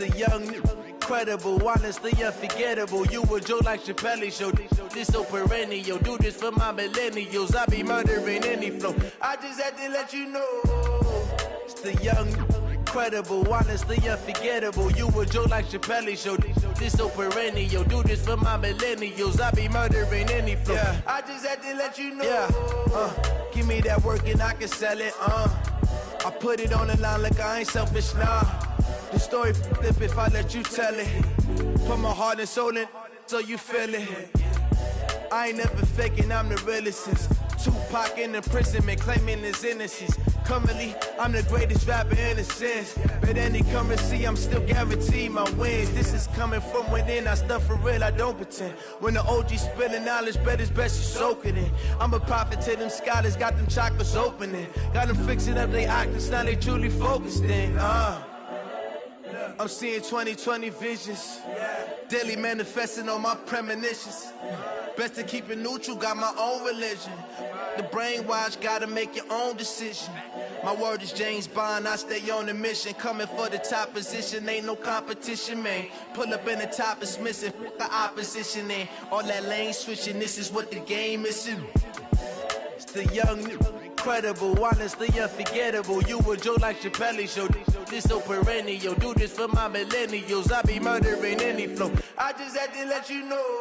the young, incredible, honestly unforgettable. You a joke like Chappelle Show. This so perennial. Do this for my millennials. I be murdering any flow. I just had to let you know. It's the young, incredible, honestly unforgettable. You a joke like Chappelle Show. This so perennial. Do this for my millennials. I be murdering any flow. Yeah. I just had to let you know. Yeah. Give me that work and I can sell it. I put it on the line like I ain't selfish, nah. The story flip if I let you tell it. Put my heart and soul in so you feel it. I ain't never faking, I'm the realest since Tupac in imprisonment, claiming his innocence. Currently, I'm the greatest rapper in a sense. But any currency, I'm still guaranteed my wins. This is coming from within, I stuff for real, I don't pretend. When the OG spilling knowledge, bet it's best you soak it in. I'm a prophet to them scholars, got them chakras opening. Got them fixing up their actors, now they truly focused in. I'm seeing 2020 visions. Daily manifesting on my premonitions. Best to keep it neutral, got my own religion. The brainwash, gotta make your own decision. My word is James Bond, I stay on a mission. Coming for the top position, ain't no competition, man. Pull up in the top is missing, the opposition in. All that lane switching, this is what the game is. It's the young, incredible, honestly unforgettable. You a joke like Chappelle Show. This so perennial. Do this for my millennials. I be murdering any flow. I just had to let you know.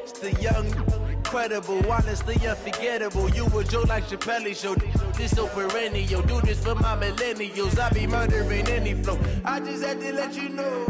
It's the young, incredible, honestly unforgettable. You a joke like Chappelle Show. This so perennial. Do this for my millennials. I be murdering any flow. I just had to let you know.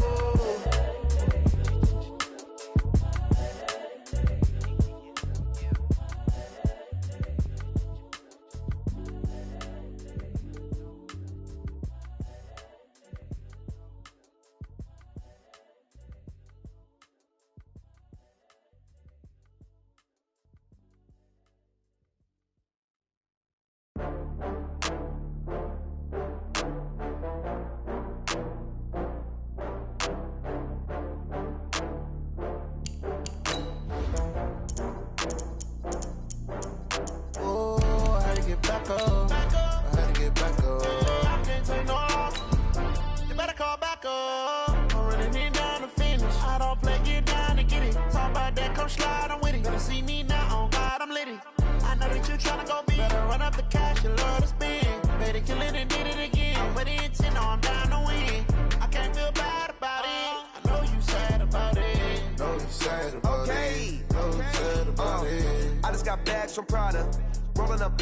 From Prada, rolling up.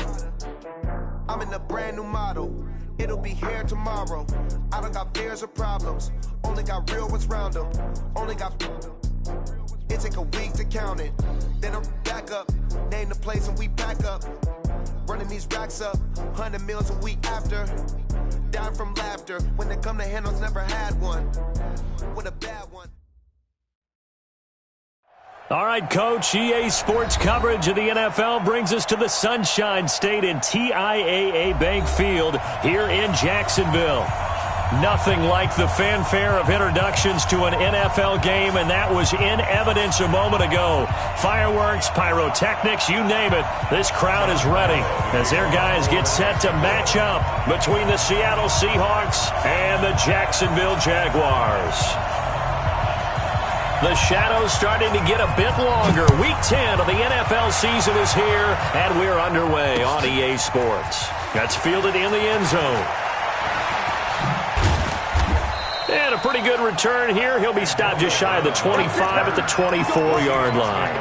I'm in a brand new model. It'll be here tomorrow. I don't got fears or problems. Only got real ones round them. Only got. It take a week to count it. Then I'm back up. Name the place and we back up. Running these racks up. 100 meals a week after. Dying from laughter. When they come to handles, never had one. With a bad one. All right, Coach, EA Sports coverage of the NFL brings us to the Sunshine State in TIAA Bank Field here in Jacksonville. Nothing like the fanfare of introductions to an NFL game, and that was in evidence a moment ago. Fireworks, pyrotechnics, you name it. This crowd is ready as their guys get set to match up between the Seattle Seahawks and the Jacksonville Jaguars. The shadow's starting to get a bit longer. Week 10 of the NFL season is here, and we're underway on EA Sports. That's fielded in the end zone. And a pretty good return here. He'll be stopped just shy of the 25 at the 24-yard line.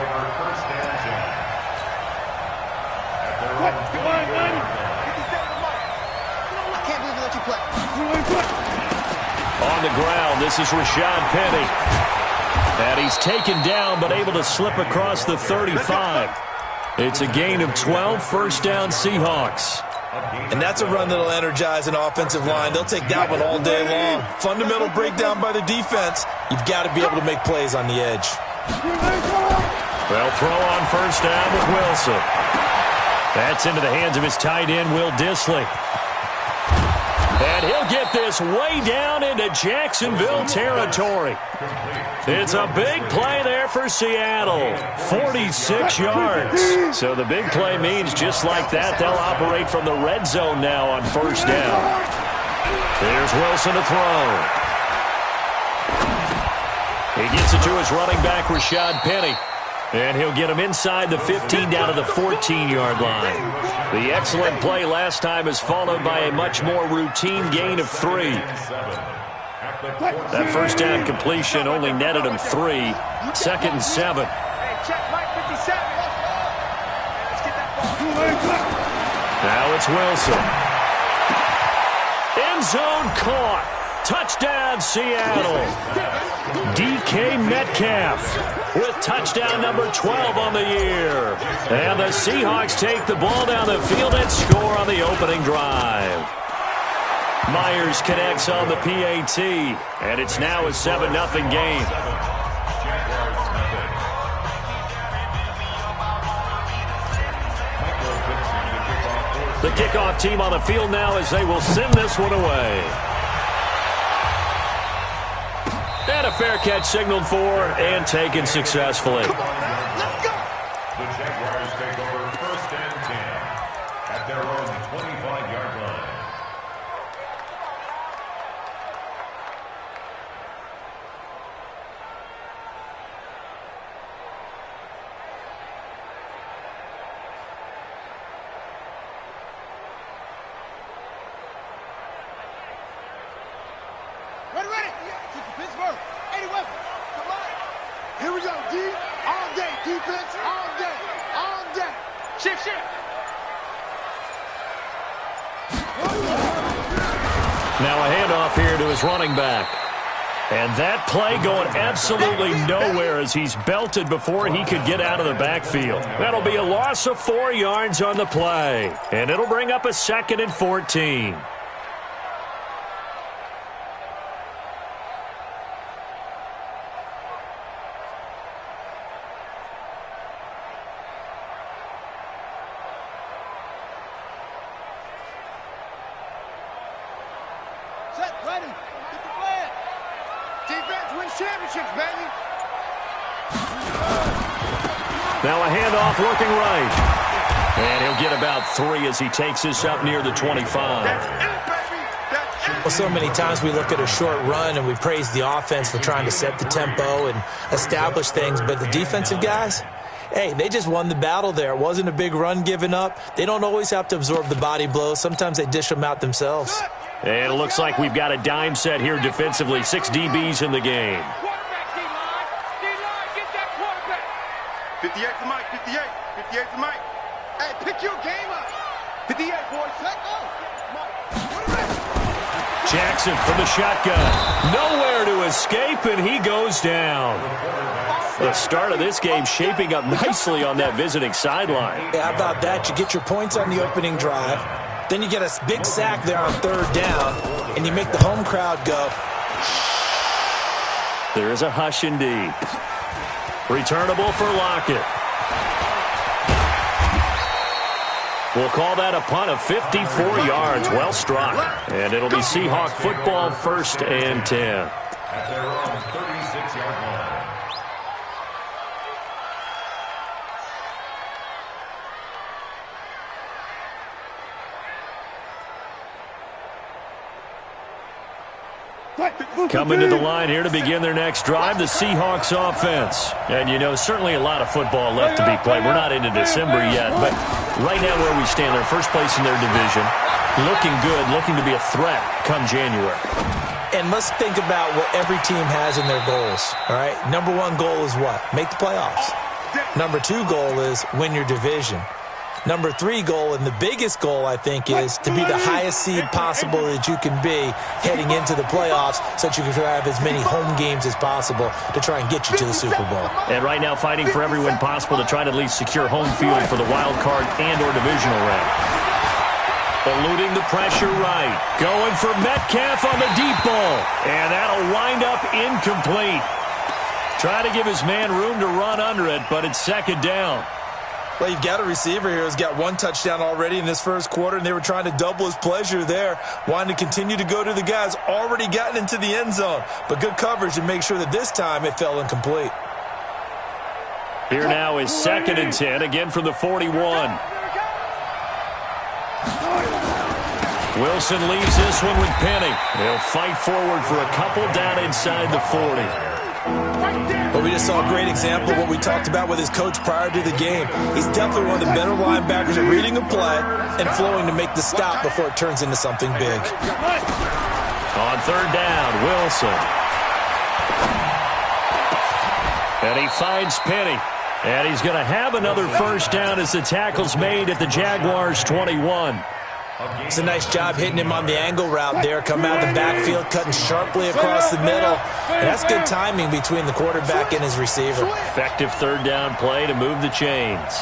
I can't believe we let you play. On the ground, this is Rashad Penny. And he's taken down, but able to slip across the 35. It's a gain of 12, first down Seahawks. And that's a run that'll energize an offensive line. They'll take that one all day long. Fundamental breakdown by the defense. You've got to be able to make plays on the edge. Well, throw on first down with Wilson. That's into the hands of his tight end, Will Dissly. And he'll get this way down into Jacksonville territory. It's a big play there for Seattle. 46 yards. So the big play means just like that, they'll operate from the red zone now on first down. Here's Wilson to throw. He gets it to his running back, Rashad Penny. And he'll get him inside the 15 down to the 14-yard line. The excellent play last time is followed by a much more routine gain of 3. That first down completion only netted him 3. 2nd and 7. Now it's Wilson. End zone caught. Touchdown, Seattle. DK Metcalf with touchdown number 12 on the year. And the Seahawks take the ball down the field and score on the opening drive. Myers connects on the PAT, and it's now a 7-0 game. The kickoff team on the field now as they will send this one away. And a fair catch signaled for and taken successfully. The Jaguars take over 1st and 10 at their own 25-yard line. Ready. Pittsburgh. 80 weapons. Come on. Here we go, D. All day. Defense. All day. All day. Shift. Now a handoff here to his running back. And that play going absolutely nowhere as he's belted before he could get out of the backfield. That'll be a loss of 4 yards on the play. And it'll bring up a 2nd and 14. Ready. Get the plan. Defense wins championships, baby. Now a handoff looking right. And he'll get about 3 as he takes this up near the 25. Well, so many times we look at a short run and we praise the offense for trying to set the tempo and establish things, but the defensive guys, hey, they just won the battle there. It wasn't a big run given up. They don't always have to absorb the body blows. Sometimes they dish them out themselves. And it looks like we've got a dime set here defensively. 6 DBs in the game. Quarterback, D-line. D-line, get that quarterback. 58 to Mike, 58. 58 to Mike. Hey, pick your game up. 58, boys. Let go. Jackson from the shotgun. Nowhere to escape, and he goes down. The start of this game shaping up nicely on that visiting sideline. Yeah, how about that? You get your points on the opening drive. Then you get a big sack there on 3rd down, and you make the home crowd go. There is a hush indeed. Returnable for Lockett. We'll call that a punt of 54 yards. Well struck. And it'll be Seahawk football 1st and 10. At their own 36-yard line. Coming to the line here to begin their next drive, the Seahawks offense. And, you know, certainly a lot of football left to be played. We're not into December yet, but right now where we stand, they're first place in their division. Looking good, looking to be a threat come January. And let's think about what every team has in their goals, all right? Number 1 goal is what? Make the playoffs. Number 2 goal is win your division. Number 3 goal, and the biggest goal, I think, is to be the highest seed possible that you can be heading into the playoffs so that you can have as many home games as possible to try and get you to the Super Bowl. And right now fighting for every win possible to try to at least secure home field for the wild card and or divisional round. Eluding the pressure right. Going for Metcalf on the deep ball. And that'll wind up incomplete. Try to give his man room to run under it, but it's 2nd down. Well, you've got a receiver here who's got 1 touchdown already in this first quarter, and they were trying to double his pleasure there, wanting to continue to go to the guys already gotten into the end zone. But good coverage to make sure that this time it fell incomplete. Here now is 2nd and 10, again from the 41. Wilson leaves this one with Penny. They'll fight forward for a couple down inside the 40. Well, we just saw a great example of what we talked about with his coach prior to the game. He's definitely one of the better linebackers at reading a play and flowing to make the stop before it turns into something big. On third down, Wilson. And he finds Penny. And he's going to have another first down as the tackle's made at the Jaguars' 21. It's a nice job hitting him on the angle route there, coming out of the backfield, cutting sharply across the middle. And that's good timing between the quarterback and his receiver. Effective third down play to move the chains.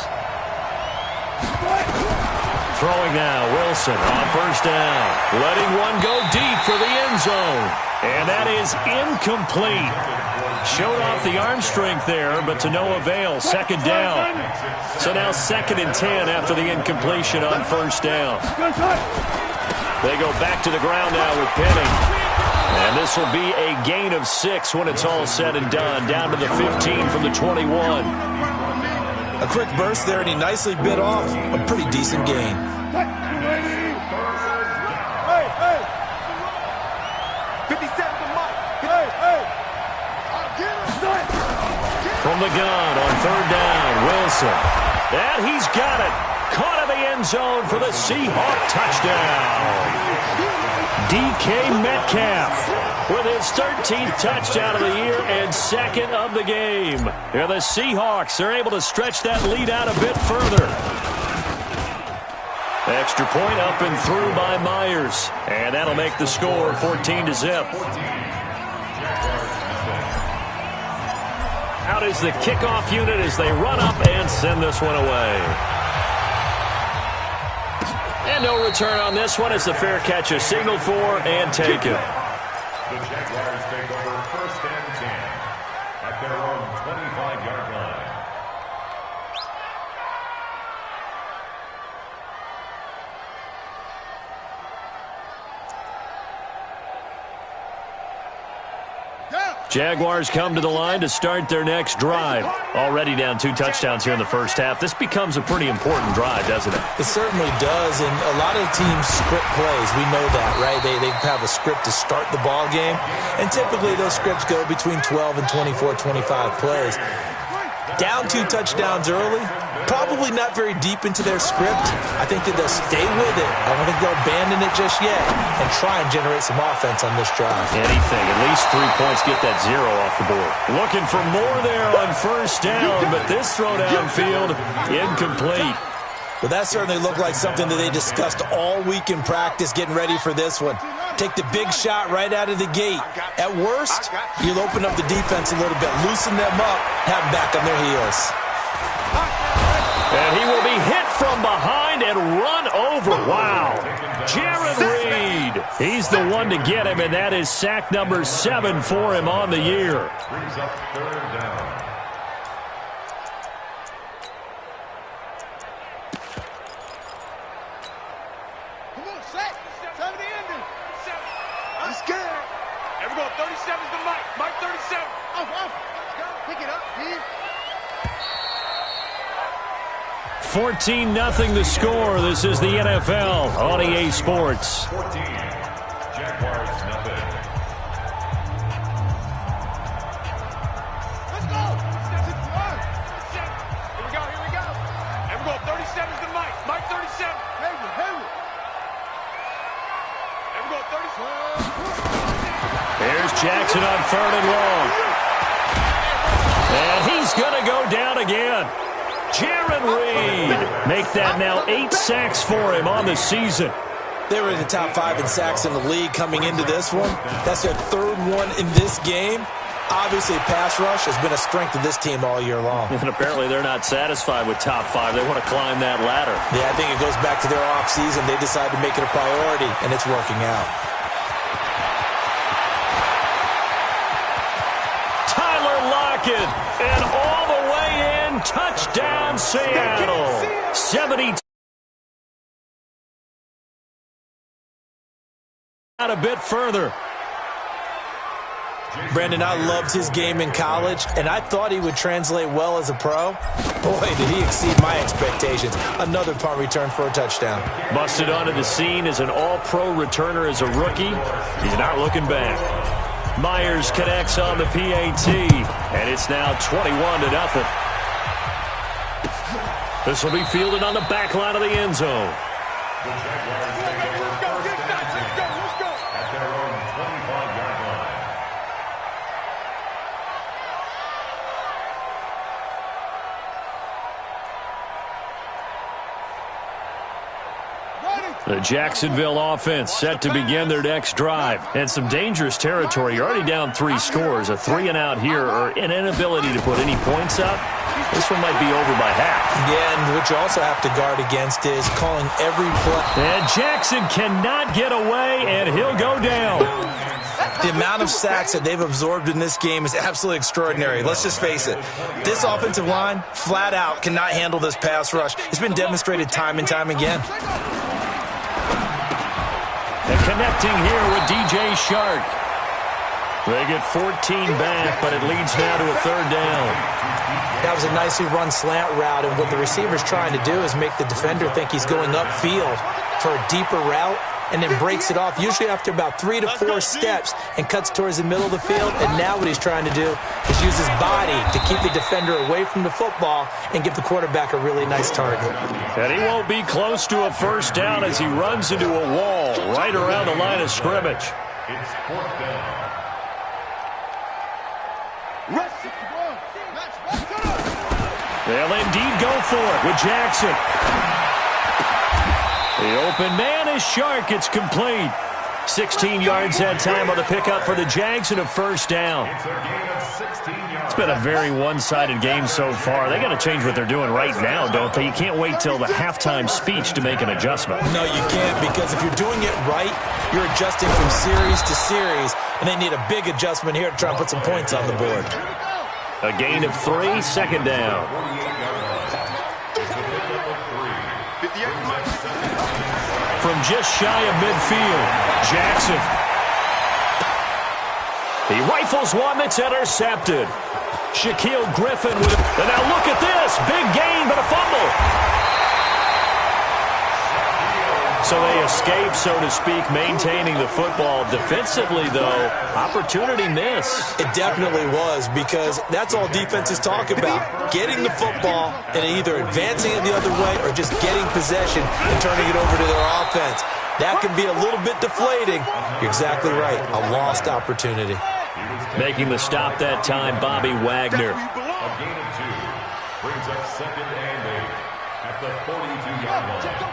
Throwing now, Wilson on first down. Letting one go deep for the end zone. And that is incomplete. Showed off the arm strength there, but to no avail. Second down. So now 2nd and 10 after the incompletion on first down. They go back to the ground now with Penny. And this will be a gain of 6 when it's all said and done. Down to the 15 from the 21. A quick burst there, and he nicely bit off a pretty decent gain. From the gun on third down, Wilson. And he's got it. Caught in the end zone for the Seahawk touchdown. DK Metcalf with his 13th touchdown of the year and 2nd of the game. Here the Seahawks are able to stretch that lead out a bit further. Extra point up and through by Myers. And that'll make the score 14-0. Out is the kickoff unit as they run up and send this one away. And no return on this one as the fair catch is signaled for and taken. The Jaguars take over 1st and 10 at their own 25-yard line. Jaguars come to the line to start their next drive. Already down 2 touchdowns here in the first half. This becomes a pretty important drive, doesn't it? It certainly does, and a lot of teams script plays. We know that, right? They have a script to start the ball game, and typically those scripts go between 12 and 24, 25 plays. Down 2 touchdowns early, probably not very deep into their script. I think that they'll stay with it. I don't think they'll abandon it just yet and try and generate some offense on this drive. Anything, at least 3 points, get that 0 off the board. Looking for more there on first down, but this throw downfield, incomplete. Well, that certainly looked like something that they discussed all week in practice, getting ready for this one. Take the big shot right out of the gate. At worst, you'll open up the defense a little bit, loosen them up, have them back on their heels. And he will be hit from behind and run over. Wow. Jaron Reed. He's the one to get him, and that is sack number 7 for him on the year. Brings up 3rd down. I'm scared. Everyone, 37's the mic. Mike 37. Off. Pick it up, dude. 14-0 the score. This is the NFL on EA Sports. 14. Jaguars nothing. Let's go. Here we go. Everyone, 37's the mic. Mike 37. Everyone, 37. Here's Jackson on 3rd and long. And he's going to go down again. Jaron Reed. Make that now 8 sacks for him on the season. They were in the top 5 in sacks in the league coming into this one. That's their 3rd one in this game. Obviously, pass rush has been a strength of this team all year long. And apparently they're not satisfied with top 5. They want to climb that ladder. Yeah, I think it goes back to their offseason. They decided to make it a priority, and it's working out. Tyler Lockett, and all the way in, touchdown Seattle. 72. Out a bit further. Brandon, I loved his game in college, and I thought he would translate well as a pro. Boy, did he exceed my expectations. Another punt return for a touchdown. Busted onto the scene as an all-pro returner as a rookie. He's not looking back. Myers connects on the PAT, and it's now 21-0. This will be fielded on the back line of the end zone. The Jaguars take over first and 10 at their own 25-yard line. The Jacksonville offense set to begin their next drive. And some dangerous territory. You're already down 3 scores. A 3-and-out here or an inability to put any points up. This one might be over by half. Yeah, and what you also have to guard against is calling every play. And Jackson cannot get away, and he'll go down. The amount of sacks that they've absorbed in this game is absolutely extraordinary. Let's just face it. This offensive line, flat out, cannot handle this pass rush. It's been demonstrated time and time again. And connecting here with DJ Shark. They get 14 back, but it leads now to a 3rd down. That was a nicely run slant route, and what the receiver's trying to do is make the defender think he's going upfield for a deeper route, and then breaks it off, usually after about 3 to 4 steps, and cuts towards the middle of the field. And now what he's trying to do is use his body to keep the defender away from the football and give the quarterback a really nice target. And he won't be close to a 1st down as he runs into a wall right around the line of scrimmage. It's 4th down. They'll indeed go for it with Jackson. The open man is Shark. It's complete. 16 yards that time on the pickup for the Jags and a 1st down. It's a gain of 16 yards. It's been a very one-sided game so far. They got to change what they're doing right now, don't they? You can't wait till the halftime speech to make an adjustment. No, you can't, because if you're doing it right, you're adjusting from series to series, and they need a big adjustment here to try and put some points on the board. A gain of 3, 2nd down. From just shy of midfield, Jackson. He rifles one that's intercepted. Shaquille Griffin with it. And now look at this. Big gain, but a fumble. So they escape, so to speak, maintaining the football. Defensively, though, opportunity miss. It definitely was, because that's all defenses talk about. Getting the football and either advancing it the other way or just getting possession and turning it over to their offense. That can be a little bit deflating. You're exactly right. A lost opportunity. Making the stop that time, Bobby Wagner. A gain of 2 brings up 2nd and 8 at the 42-yard line.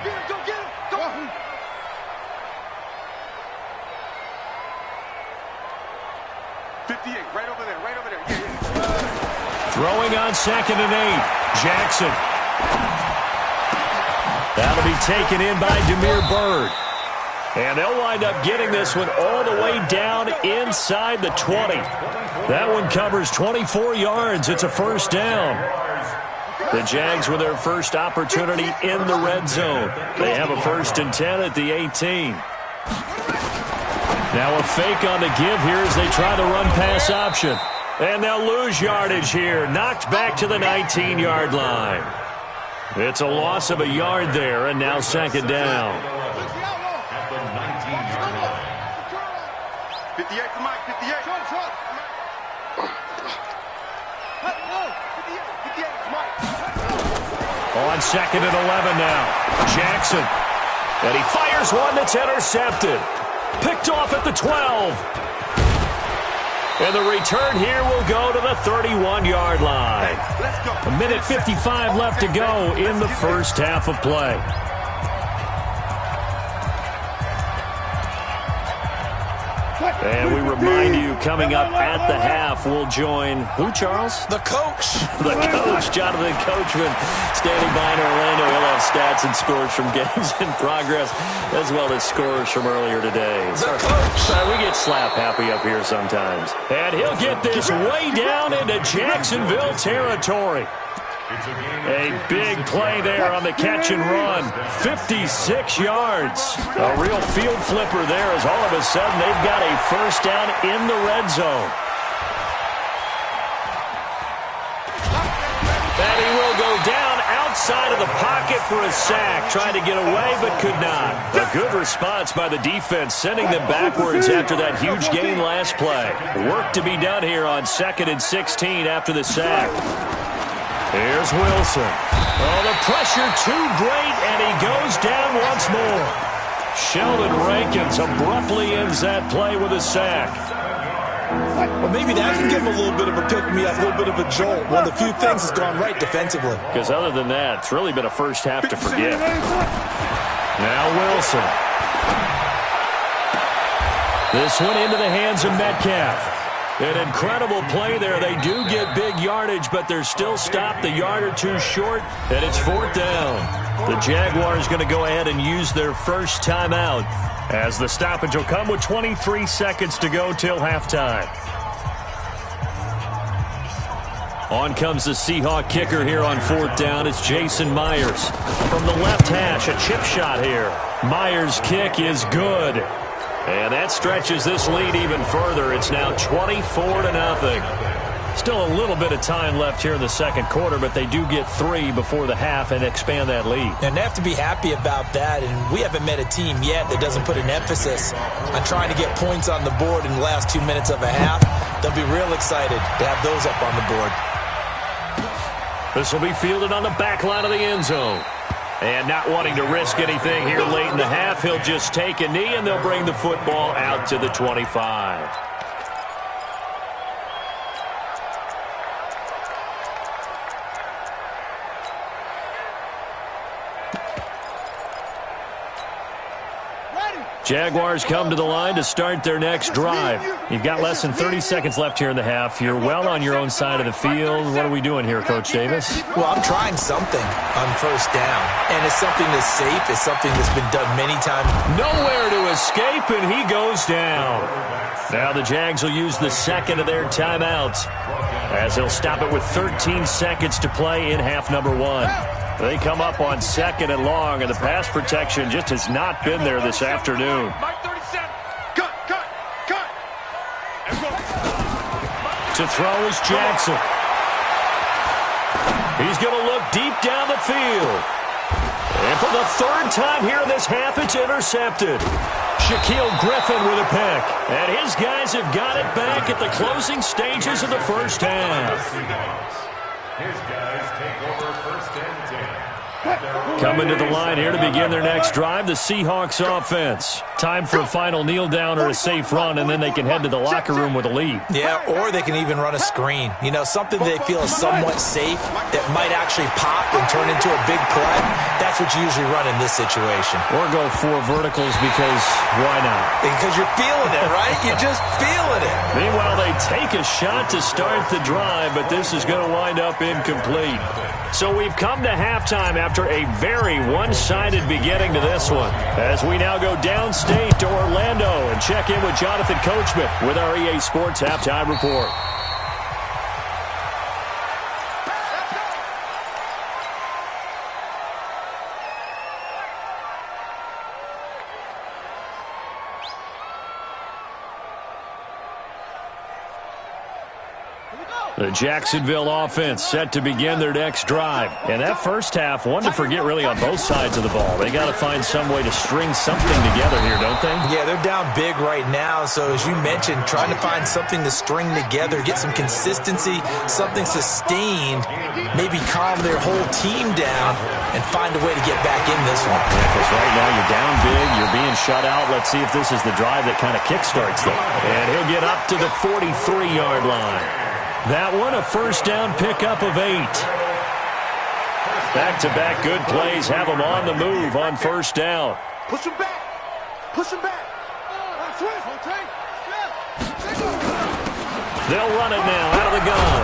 58, right over there, right over there. Yeah. Throwing on 2nd and 8. Jackson. That'll be taken in by Demir Bird. And they'll wind up getting this one all the way down inside the 20. That one covers 24 yards. It's a 1st down. The Jags with their first opportunity in the red zone. They have a 1st and 10 at the 18. Now a fake on the give here as they try the run-pass option. And they'll lose yardage here. Knocked back to the 19-yard line. It's a loss of a yard there, and now 2nd down. At the 19-yard line. 58 for Mike, 58. On 2nd and 11 now. Jackson. And he fires one that's intercepted. Picked off at the 12. And the return here will go to the 31-yard line. A minute 55 left to go in the first half of play. And we remind you, coming up at the half, we'll join who, Charles? The coach. The coach, Jonathan Coachman, standing by in Orlando. He'll have stats and scores from games in progress, as well as scores from earlier today. The coach. We get slap happy up here sometimes. And he'll get this way down into Jacksonville territory. A big play there on the catch and run. 56 yards. A real field flipper there as all of a sudden they've got a 1st down in the red zone. And he will go down inside of the pocket for a sack. Tried to get away, but could not. A good response by the defense, sending them backwards after that huge gain last play. Work to be done here on 2nd and 16 after the sack. Here's Wilson. Oh, the pressure too great, and he goes down once more. Sheldon Rankins abruptly ends that play with a sack. Well, maybe that can give him a little bit of a pick-me-up, a little bit of a jolt. One of the few things has gone right defensively. Because other than that, it's really been a first half to forget. Now Wilson. This one into the hands of Metcalf. An incredible play there. They do get big yardage, but they're still stopped a yard or two short, and it's 4th down. The Jaguars going to go ahead and use their first timeout, as the stoppage will come with 23 seconds to go till halftime. On comes the Seahawk kicker here on 4th down. It's Jason Myers. From the left hash, a chip shot here. Myers' kick is good. And that stretches this lead even further. It's now 24-0. Still a little bit of time left here in the second quarter, but they do get 3 before the half and expand that lead. And they have to be happy about that. And we haven't met a team yet that doesn't put an emphasis on trying to get points on the board in the last 2 minutes of a half. They'll be real excited to have those up on the board. This will be fielded on the back line of the end zone. And not wanting to risk anything here late in the half, he'll just take a knee, and they'll bring the football out to the 25. Jaguars come to the line to start their next drive. You've got less than 30 seconds left here in the half. You're well on your own side of the field. What are we doing here, Coach Davis? Well, I'm trying something on 1st down. And it's something that's safe. It's something that's been done many times. Nowhere to escape, and he goes down. Now the Jags will use the second of their timeouts, as they'll stop it with 13 seconds to play in half number 1. They come up on 2nd and long, and the pass protection just has not been there this afternoon. To throw is Jackson. He's going to look deep down the field. And for the 3rd time here in this half, it's intercepted. Shaquille Griffin with a pick. And his guys have got it back at the closing stages of the first half. His guys take over 1st and 10. Coming to the line here to begin their next drive, the Seahawks offense. Time for a final kneel down or a safe run, and then they can head to the locker room with a lead. Yeah, or they can even run a screen. You know, something they feel is somewhat safe that might actually pop and turn into a big play. That's what you usually run in this situation. Or go 4 verticals, because why not? Because you're feeling it, right? You're just feeling it. Meanwhile, they take a shot to start the drive, but this is going to wind up incomplete. So we've come to halftime after a very one-sided beginning to this one, as we now go downstate to Orlando and check in with Jonathan Coachman with our EA Sports Halftime Report. The Jacksonville offense set to begin their next drive. And that first half, one to forget really on both sides of the ball. They got to find some way to string something together here, don't they? Yeah, they're down big right now. So as you mentioned, trying to find something to string together, get some consistency, something sustained, maybe calm their whole team down and find a way to get back in this one. Yeah, because right now you're down big, you're being shut out. Let's see if this is the drive that kind of kickstarts them. And he'll get up to the 43-yard line. That one, a first down pickup of 8. Back-to-back good plays have them on the move on first down. Push him back. Push him back. They'll run it now out of the gun.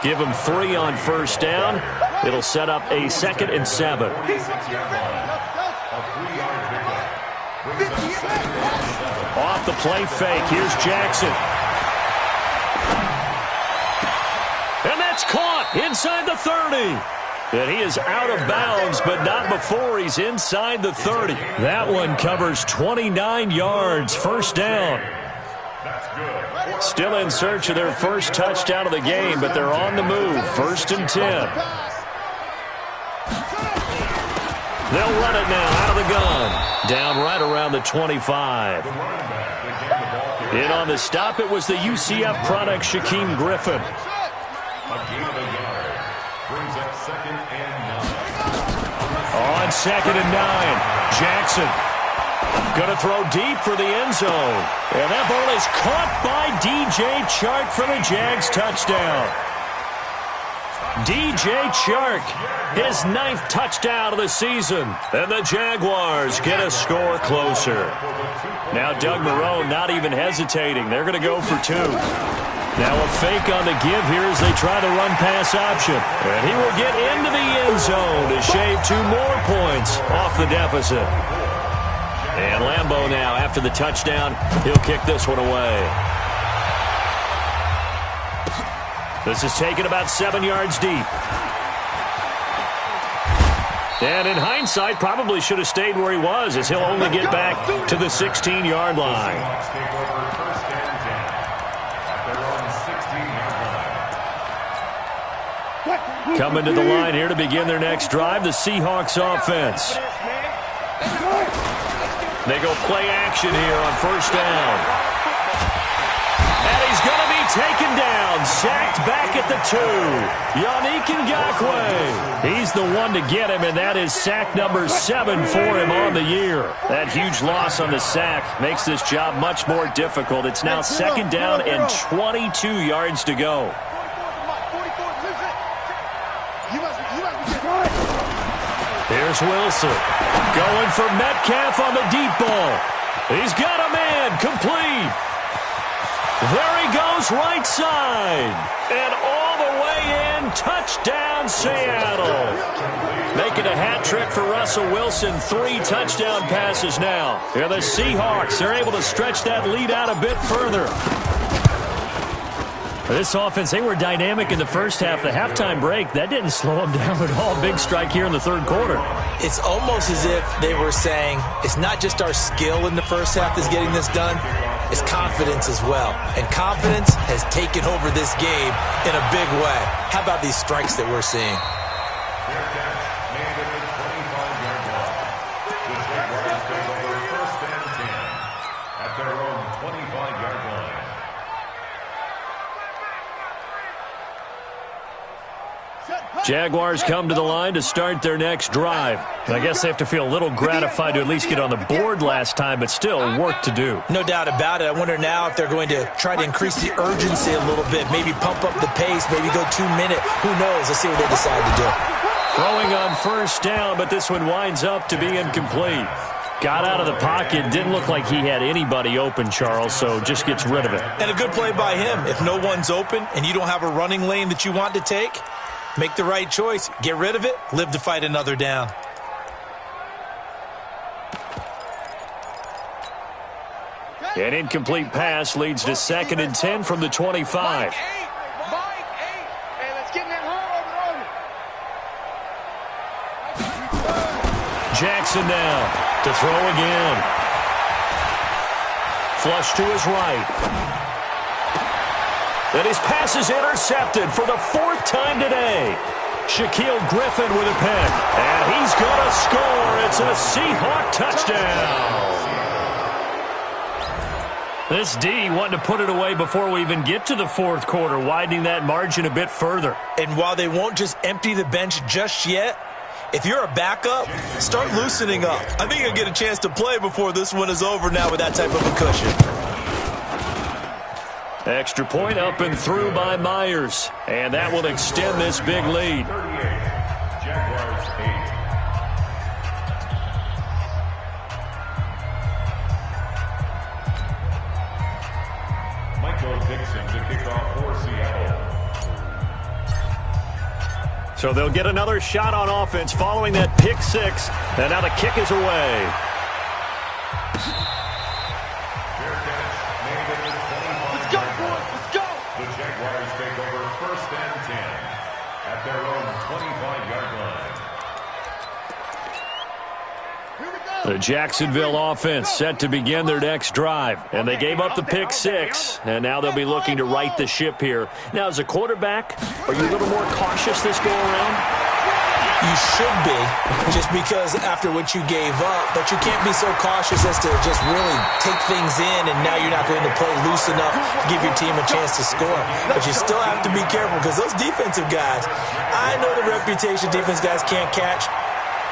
Give them 3 on first down. It'll set up a 2nd and 7. Off the play fake, here's Jackson. And that's caught inside the 30. And he is out of bounds, but not before he's inside the 30. That one covers 29 yards, first down. Still in search of their first touchdown of the game, but they're on the move, 1st and 10. They'll run it now out of the gun. Down right around the 25. In on the stop, it was the UCF product, Shaquem Griffin. On 2nd and 9, Jackson. Going to throw deep for the end zone. And that ball is caught by DJ Chark for the Jags touchdown. DJ Chark, his 9th touchdown of the season. And the Jaguars get a score closer. Now Doug Marrone not even hesitating. They're going to go for 2. Now a fake on the give here as they try the run-pass option. And he will get into the end zone to shave 2 more points off the deficit. And Lambeau now, after the touchdown, he'll kick this one away. This is taken about 7 yards deep. And in hindsight, probably should have stayed where he was, as he'll only get back to the 16-yard line. Coming to the line here to begin their next drive, the Seahawks offense. They go play action here on 1st down. And he's going to be taken down, sacked back at the 2. Yannick Ngakoue. He's the one to get him, and that is sack number 7 for him on the year. That huge loss on the sack makes this job much more difficult. It's now 2nd down and 22 yards to go. Here's Wilson. Going for Metcalf on the deep ball. He's got a man. Complete. There he goes right side. And all the way in. Touchdown, Seattle. Making a hat trick for Russell Wilson. 3 touchdown passes now. Here the Seahawks. They're able to stretch that lead out a bit further. This offense, they were dynamic in the first half. The halftime break, that didn't slow them down at all. Big strike here in the 3rd quarter. It's almost as if they were saying, it's not just our skill in the first half that's getting this done, it's confidence as well. And confidence has taken over this game in a big way. How about these strikes that we're seeing? At their own 25-yard line. Jaguars come to the line to start their next drive. I guess they have to feel a little gratified to at least get on the board last time, but still work to do. No doubt about it. I wonder now if they're going to try to increase the urgency a little bit, maybe pump up the pace, maybe go 2-minute. Who knows? Let's see what they decide to do. Throwing on 1st down, but this one winds up to be incomplete. Got out of the pocket. Didn't look like he had anybody open, Charles, so just gets rid of it. And a good play by him. If no one's open and you don't have a running lane that you want to take, make the right choice. Get rid of it. Live to fight another down. An incomplete pass leads to 2nd and 10 from the 25. Jackson now to throw again. Flush to his right. And his pass is intercepted for the 4th time today. Shaquille Griffin with a pick. And he's going to score. It's a Seahawk touchdown. This D wanting to put it away before we even get to the 4th quarter, widening that margin a bit further. And while they won't just empty the bench just yet, if you're a backup, start loosening up. I think you'll get a chance to play before this one is over now with that type of a cushion. Extra point up and through by Myers. And that will extend this big lead. 38, Jaguars 8. Michael Dixon to kick off for Seattle. So they'll get another shot on offense following that pick 6. And now the kick is away. Let's go, boys. Let's go. The Jaguars take over 1st and 10 at their own 25-yard line. The Jacksonville offense set to begin their next drive. And they gave up the pick 6. And now they'll be looking to right the ship here. Now, as a quarterback, are you a little more cautious this go around? You should be, just because after what you gave up, but you can't be so cautious as to just really take things in, and now you're not going to play loose enough to give your team a chance to score. But you still have to be careful, because those defensive guys, I know the reputation defense guys can't catch.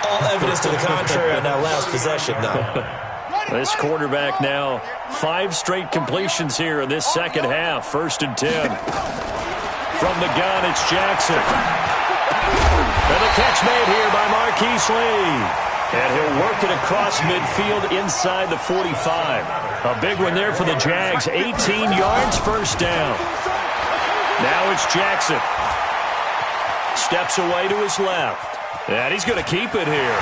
All evidence to the contrary on that last possession, though. This quarterback now 5 straight completions here in this second half. 1st and 10. From the gun, it's Jackson. And the catch made here by Marquise Lee. And he'll work it across midfield inside the 45. A big one there for the Jags. 18 yards, 1st down. Now it's Jackson. Steps away to his left. And he's going to keep it here.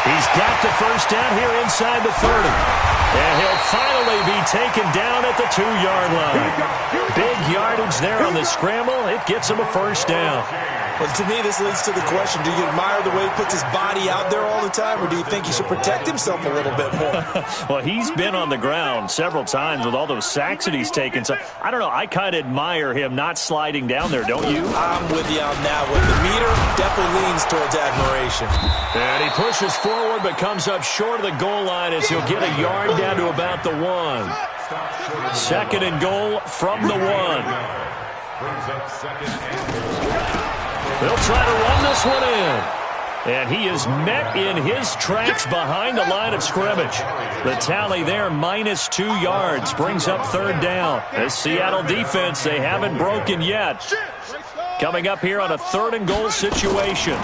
He's got the 1st down here inside the 30. And he'll finally be taken down at the 2-yard line. Big yardage there on the scramble. It gets him a 1st down. Well, to me, this leads to the question, do you admire the way he puts his body out there all the time, or do you think he should protect himself a little bit more? Well, he's been on the ground several times with all those sacks that he's taken. So, I don't know. I kind of admire him not sliding down there, don't you? I'm with you on that one. The meter definitely leans towards admiration. And he pushes forward but comes up short of the goal line as he'll get a yard down to about the 1. 2nd and goal from the 1. Brings up 2nd and They'll try to run this one in. And he is met in his tracks behind the line of scrimmage. The tally there, -2 yards, brings up 3rd down. This Seattle defense, they haven't broken yet. Coming up here on a 3rd and goal situation.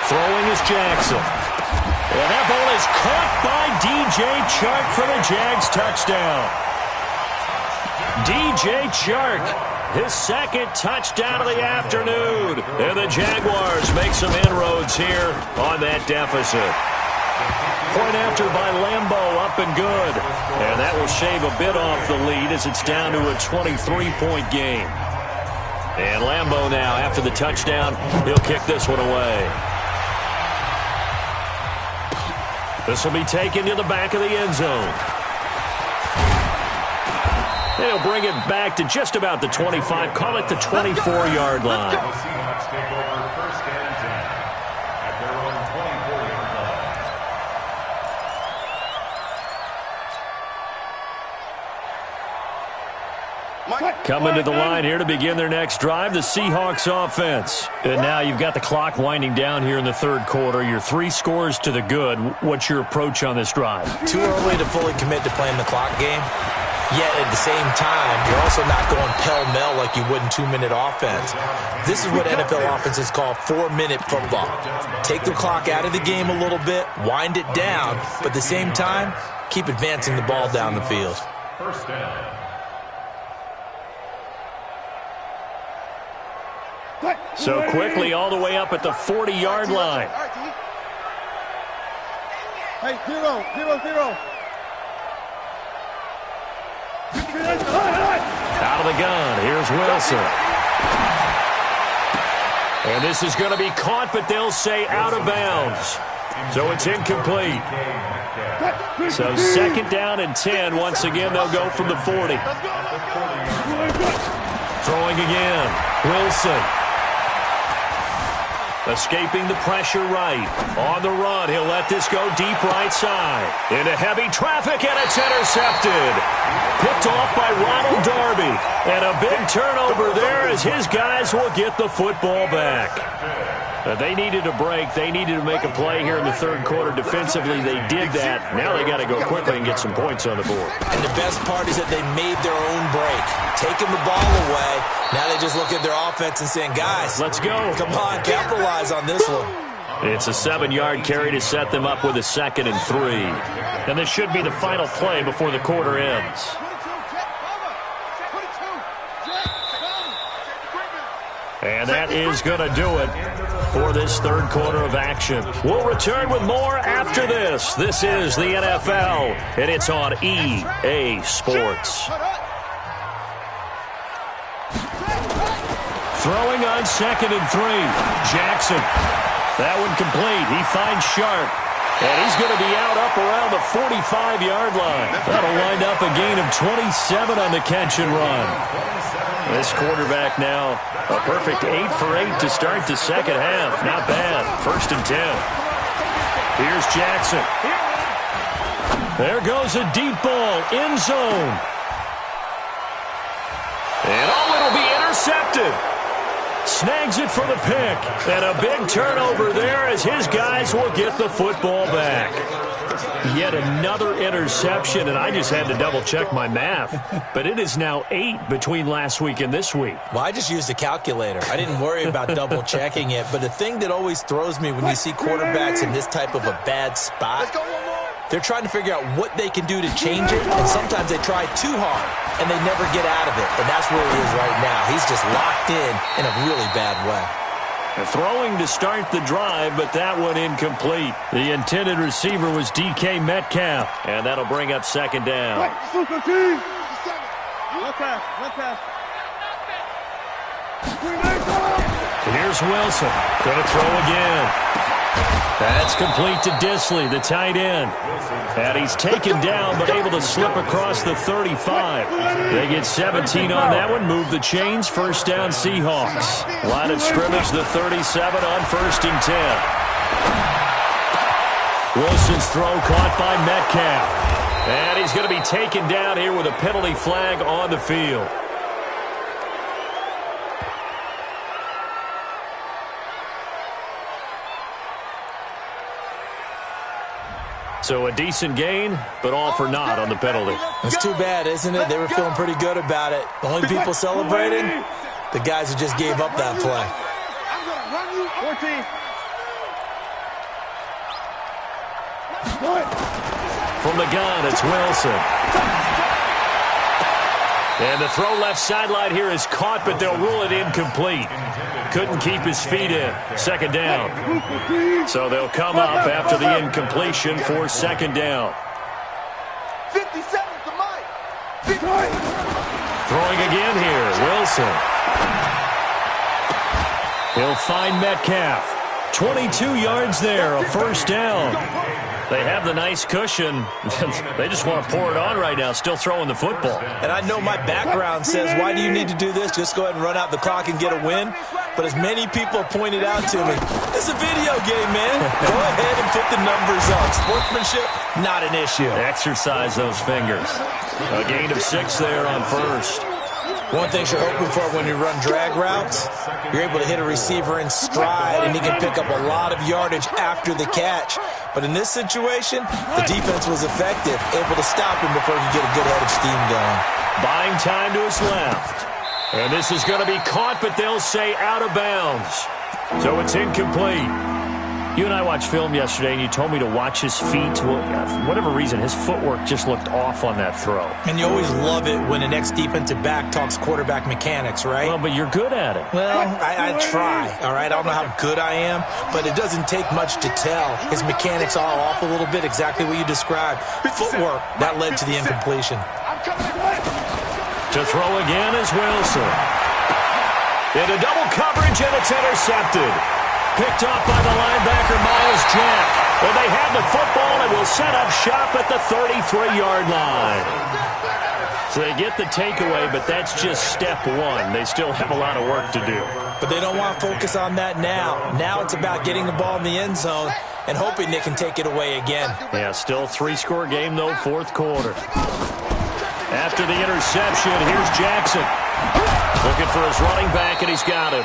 Throwing is Jackson. And that ball is caught by DJ Chark for the Jags touchdown. DJ Chark. His 2nd touchdown of the afternoon. And the Jaguars make some inroads here on that deficit. Point after by Lambeau, up and good. And that will shave a bit off the lead as it's down to a 23-point game. And Lambeau now, after the touchdown, he'll kick this one away. This will be taken to the back of the end zone. They'll bring it back to just about the 25, call it the 24-yard line. The Seahawks take over 1st and 10 at their own 24-yard line. Coming to the line here to begin their next drive, the Seahawks offense. And now you've got the clock winding down here in the 3rd quarter. You're 3 scores to the good. What's your approach on this drive? Too early to fully commit to playing the clock game. Yet at the same time, you're also not going pell-mell like you would in 2-minute offense. This is what NFL offenses call 4-minute football. Take the clock out of the game a little bit, wind it down, but at the same time, keep advancing the ball down the field. 1st down. So quickly all the way up at the 40-yard line. Hey, 0-0-0. Out of the gun, here's Wilson. And this is going to be caught, but they'll say out of bounds. So it's incomplete. So 2nd down and 10. Once again, they'll go from the 40. Throwing again, Wilson. Escaping the pressure right. On the run, he'll let this go deep right side. Into heavy traffic, and it's intercepted. Picked off by Ronald Darby. And a big turnover there as his guys will get the football back. They needed a break. They needed to make a play here in the 3rd quarter. Defensively, they did that. Now they got to go quickly and get some points on the board. And the best part is that they made their own break. Taking the ball away. Now they just look at their offense and saying, guys, let's go. Come on, capitalize on this one. It's a 7-yard carry to set them up with a 2nd and 3. And this should be the final play before the quarter ends. And that is going to do it for this 3rd quarter of action. We'll return with more after this. This is the NFL, and it's on EA Sports. Throwing on 2nd and 3. Jackson. That one complete. He finds Sharp. And he's going to be up around the 45-yard line. That'll wind up a gain of 27 on the catch and run. This quarterback now a perfect 8 for 8 to start the second half. Not bad. 1st and 10. Here's Jackson. There goes a deep ball. End zone. And it'll be intercepted. Snags it for the pick. And a big turnover there as his guys will get the football back. Yet another interception, and I just had to double-check my math. But it is now 8 between last week and this week. Well, I just used a calculator. I didn't worry about double-checking it. But the thing that always throws me when you see quarterbacks in this type of a bad spot, they're trying to figure out what they can do to change it, and sometimes they try too hard, and they never get out of it. And that's where he is right now. He's just locked in a really bad way. Throwing to start the drive, but that one incomplete. The intended receiver was DK Metcalf, and that'll bring up 2nd down. One pass. Here's Wilson. Going to throw again. That's complete to Disley, the tight end. And he's taken down, but able to slip across the 35. They get 17 on that one, move the chains, 1st down Seahawks. Line of scrimmage, the 37 on 1st and 10. Wilson's throw caught by Metcalf. And he's going to be taken down here with a penalty flag on the field. So a decent gain, but all for naught on the penalty. It's too bad, isn't it? They were feeling pretty good about it. The only people celebrating, the guys who just gave up that play. 14. From the gun, it's Wilson. And the throw left sideline here is caught, but they'll rule it incomplete. Couldn't keep his feet in. 2nd down. So they'll come up after the incompletion for 2nd down. 50 seconds to Mike. Throwing again here, Wilson. He'll find Metcalf. 22 yards there, a 1st down. They have the nice cushion. They just want to pour it on right now, still throwing the football. And I know my background says, why do you need to do this? Just go ahead and run out the clock and get a win. But as many people have pointed out to me, it's a video game, man. Go ahead and put the numbers up. Sportsmanship, not an issue. Exercise those fingers. A gain of 6 there on 1st. One thing you're hoping for when you run drag routes, you're able to hit a receiver in stride, and he can pick up a lot of yardage after the catch. But in this situation, the defense was effective, able to stop him before he could get a good head of steam going. Buying time to his left. And this is going to be caught, but they'll say out of bounds. So it's incomplete. You and I watched film yesterday, and you told me to watch his feet. Well, for whatever reason, his footwork just looked off on that throw. And you always love it when an ex-defensive back talks quarterback mechanics, right? Well, but you're good at it. Well, I try, all right? I don't know how good I am, but it doesn't take much to tell. His mechanics are off a little bit, exactly what you described. Footwork, that led to the incompletion. To throw again is Wilson. Into double coverage, and it's intercepted. Picked off by the linebacker, Miles Jack. Well, they have the football and will set up shop at the 33-yard line. So they get the takeaway, but that's just step one. They still have a lot of work to do. But they don't want to focus on that now. Now it's about getting the ball in the end zone and hoping they can take it away again. Yeah, still 3-score game, though, 4th quarter. After the interception, here's Jackson. Looking for his running back, and he's got him.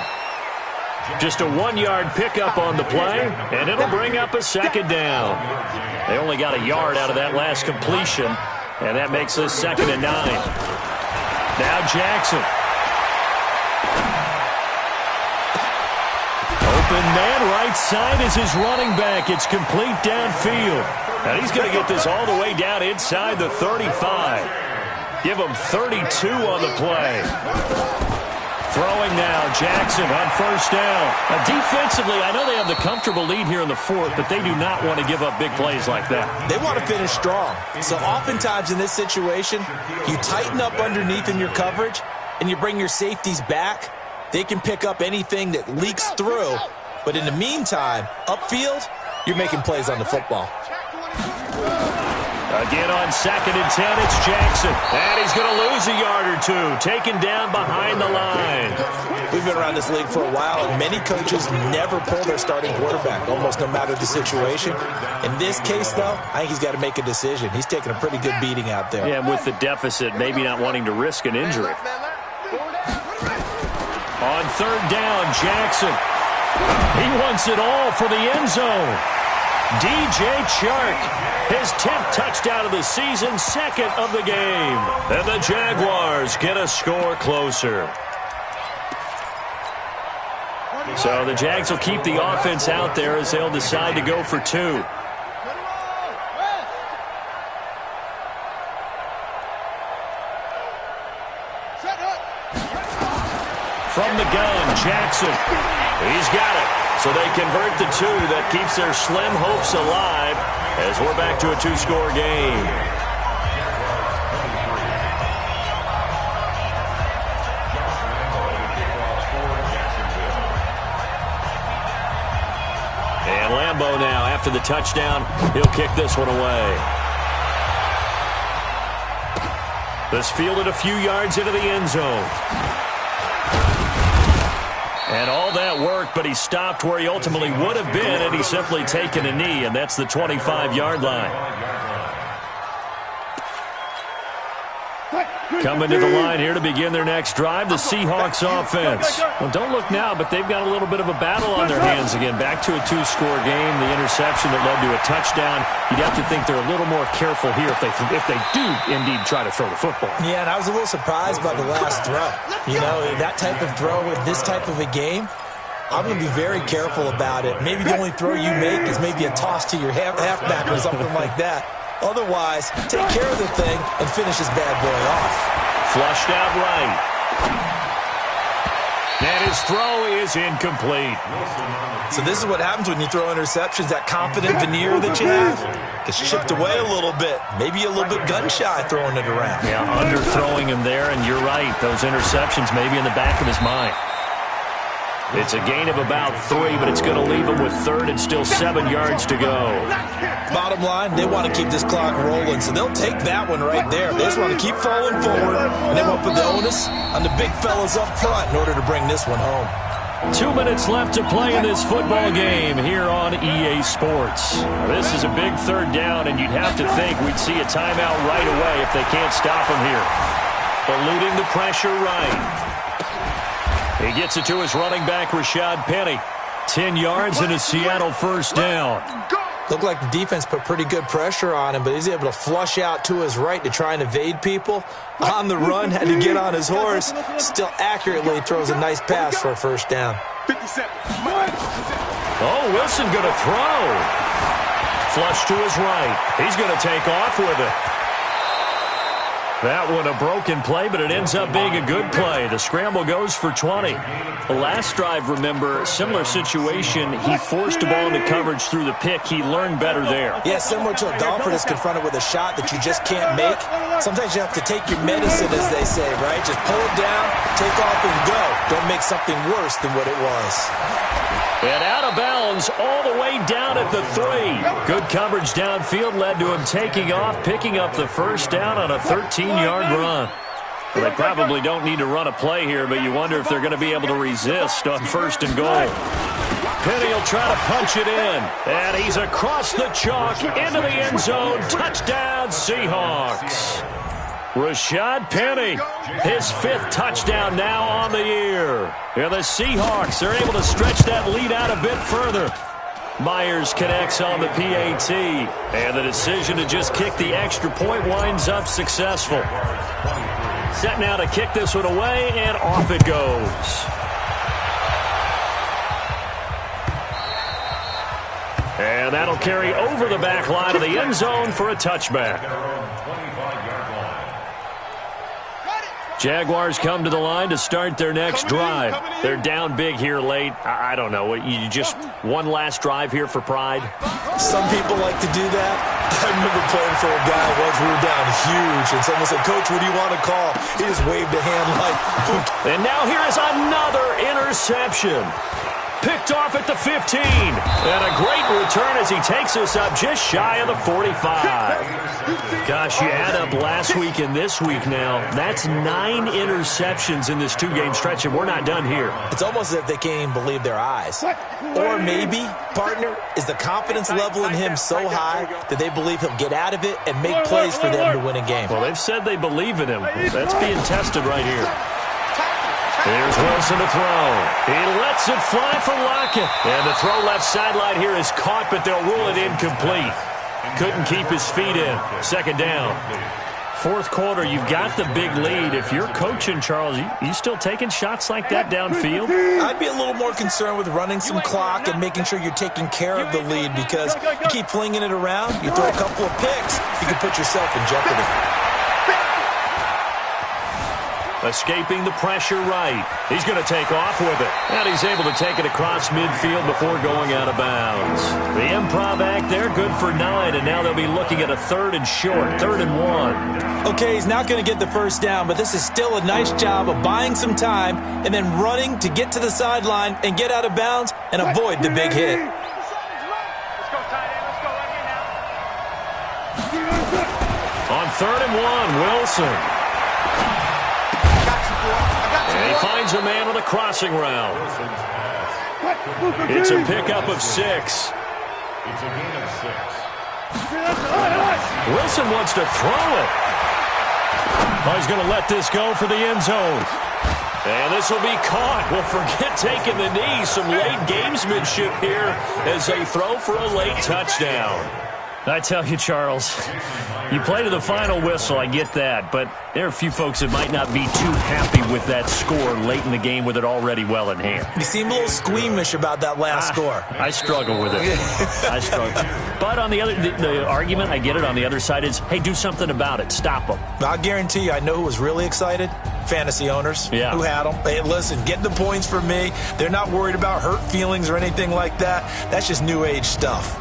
Just a 1-yard pickup on the play, and it'll bring up a 2nd down. They only got a yard out of that last completion, and that makes us 2nd and 9. Now Jackson. Open man, right side is his running back. It's complete downfield. And he's going to get this all the way down inside the 35. Give him 32 on the play. Throwing now, Jackson on 1st down. Now, defensively, I know they have the comfortable lead here in the 4th, but they do not want to give up big plays like that. They want to finish strong. So oftentimes in this situation, you tighten up underneath in your coverage, and you bring your safeties back. They can pick up anything that leaks through. But in the meantime, upfield, you're making plays on the football. Again on 2nd and 10, it's Jackson. And he's going to lose a yard or two, taken down behind the line. We've been around this league for a while, and many coaches never pull their starting quarterback, almost no matter the situation. In this case, though, I think he's got to make a decision. He's taking a pretty good beating out there. Yeah, and with the deficit, maybe not wanting to risk an injury. On 3rd down, Jackson. He wants it all for the end zone. DJ Chark, his 10th touchdown of the season, 2nd of the game. And the Jaguars get a score closer. So the Jags will keep the offense out there as they'll decide to go for 2. From the gun, Jackson. He's got it. So they convert the 2. That keeps their slim hopes alive as we're back to a 2-score game. And Lambeau now, after the touchdown, he'll kick this one away. This fielded a few yards into the end zone. And all that work, but he stopped where he ultimately would have been, and he's simply taken a knee, and that's the 25-yard line. Coming to the line here to begin their next drive, the Seahawks offense. Well, don't look now, but they've got a little bit of a battle on their hands again. Back to a 2-score game, the interception that led to a touchdown. You'd have to think they're a little more careful here if they do indeed try to throw the football. Yeah, and I was a little surprised by the last throw. You know, that type of throw with this type of a game, I'm going to be very careful about it. Maybe the only throw you make is maybe a toss to your halfback or something like that. Otherwise, take care of the thing and finish this bad boy off. Flushed out right. And his throw is incomplete. So this is what happens when you throw interceptions. That confident veneer that you have gets chipped away a little bit. Maybe a little bit gun-shy throwing it around. Yeah, underthrowing him there, and you're right. Those interceptions may be in the back of his mind. It's a gain of about 3, but it's going to leave him with 3rd and still 7 yards to go. Bottom line, they want to keep this clock rolling, so they'll take that one right there. They just want to keep falling forward, and they want to put the onus on the big fellas up front in order to bring this one home. 2 minutes left to play in this football game here on EA Sports. This is a big 3rd down, and you'd have to think we'd see a timeout right away if they can't stop him here. Eluding the pressure right. He gets it to his running back, Rashad Penny. 10 yards and a Seattle 1st down. Looked like the defense put pretty good pressure on him, but he's able to flush out to his right to try and evade people. On the run, had to get on his horse. Still accurately throws a nice pass for a 1st down. Oh, Wilson going to throw. Flush to his right. He's going to take off with it. That one a broken play, but it ends up being a good play. The scramble goes for 20. The last drive, remember, similar situation. He forced the ball into coverage through the pick. He learned better there. Yeah, similar to a golfer that's confronted with a shot that you just can't make. Sometimes you have to take your medicine, as they say, right? Just pull it down, take off, and go. Don't make something worse than what it was. And out of bounds all the way down at the 3. Good coverage downfield led to him taking off, picking up the 1st down on a 13-yard run. Well, they probably don't need to run a play here, but you wonder if they're going to be able to resist on 1st and goal. Penny will try to punch it in, and he's across the chalk into the end zone. Touchdown, Seahawks. Rashad Penny, his 5th touchdown now on the year. And the Seahawks are able to stretch that lead out a bit further. Myers connects on the PAT, and the decision to just kick the extra point winds up successful. Set now to kick this one away, and off it goes. And that'll carry over the back line of the end zone for a touchback. Jaguars come to the line to start their next drive. They're down big here late. I don't know. You just one last drive here for pride? Some people like to do that. I remember playing for a guy once. We were down huge, and someone said, "Coach, what do you want to call?" He just waved a hand like... And now here is another interception. Picked off at the 15. And a great return as he takes us up just shy of the 45. Gosh, you add up last week and this week now, that's 9 interceptions in this 2-game stretch, and we're not done here. It's almost as if they can't even believe their eyes. Or maybe, partner, is the confidence level in him so high that they believe he'll get out of it and make plays for them to win a game. Well, they've said they believe in him. That's being tested right here. Here's Wilson to throw. He lets it fly for Lockett. And the throw left sideline here is caught, but they'll rule it incomplete. Couldn't keep his feet in. Second down. Fourth quarter, you've got the big lead. If you're coaching, Charles, you still taking shots like that downfield? I'd be a little more concerned with running some clock and making sure you're taking care of the lead, because you keep flinging it around, you throw a couple of picks, you can put yourself in jeopardy. Escaping the pressure right. He's going to take off with it. And he's able to take it across midfield before going out of bounds. The improv act there, good for 9, and now they'll be looking at a 3rd and short, 3rd and 1. Okay, he's not going to get the first down, but this is still a nice job of buying some time and then running to get to the sideline and get out of bounds and avoid the big hit. On 3rd and 1, Wilson. And he finds a man on the crossing route. It's a pickup of 6. It's a gain of 6. Wilson wants to throw it. Oh, he's going to let this go for the end zone. And this will be caught. Well, forget taking the knee. Some late gamesmanship here as they throw for a late touchdown. I tell you, Charles, you play to the final whistle, I get that, but there are a few folks that might not be too happy with that score late in the game with it already well in hand. You seem a little squeamish about that last score. I struggle with it. I struggle. But on the other, the argument, I get it, on the other side is, hey, do something about it. Stop them. I'll guarantee you, I know who was really excited. Fantasy owners who had them. Hey, listen, get the points for me. They're not worried about hurt feelings or anything like that. That's just new age stuff.